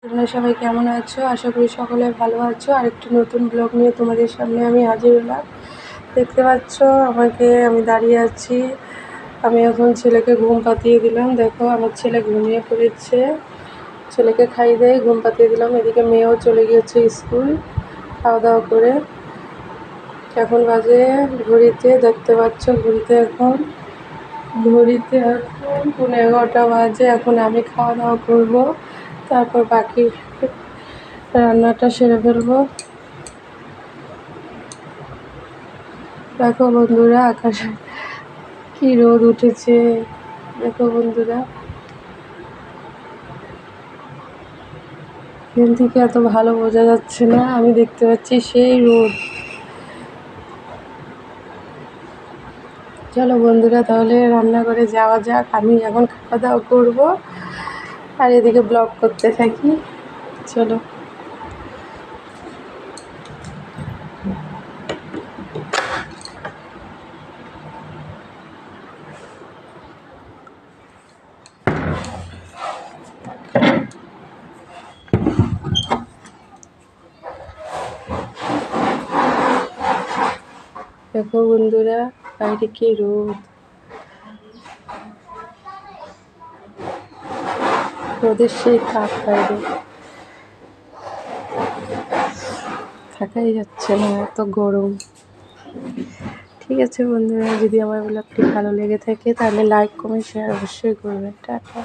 তোমরা সবাই কেমন আছো? আশা করি সকলে ভালো আছো। আরেকটি নতুন ব্লগ নিয়ে তোমাদের সামনে আমি হাজির হলাম। দেখতে পাচ্ছ আমাকে, আমি দাঁড়িয়ে আছি। আমি এখন ছেলেকে ঘুম পাতিয়ে দিলাম। দেখো আমার ছেলে ঘুমিয়ে পড়েছে। ছেলেকে খাইয়ে দিয়ে ঘুম পাতিয়ে দিলাম। এদিকে মেয়েও চলে গিয়েছে স্কুল খাওয়া দাওয়া করে। এখন বাজে ঘড়িতে, দেখতে পাচ্ছ এখন 11:15 বাজে। এখন আমি খাওয়া দাওয়া করবো, তারপর বাকি রান্নাটা সেরে ফেলবো। দেখো বন্ধুরা, আকাশে কি রোদ উঠেছে। দেখো বন্ধুরা, এখান থেকে এত ভালো বোঝা যাচ্ছে না, আমি দেখতে পাচ্ছি সেই রোদ। চলো বন্ধুরা, তাহলে রান্নাঘরে যাওয়া যাক। আমি এখন খাওয়া দাওয়া করবো আর এদিকে ব্লগ করতে থাকি। চলো। দেখো বন্ধুরা, বাইরে কি রোদ। রোদের সেই তাপ, বাইরে থাকাই যাচ্ছে না, এত গরম। ঠিক আছে বন্ধুরা, যদি আমার ব্লগটি ভালো লেগে থাকে তাহলে লাইক কমেন্ট শেয়ার অবশ্যই করবেন। টাটা।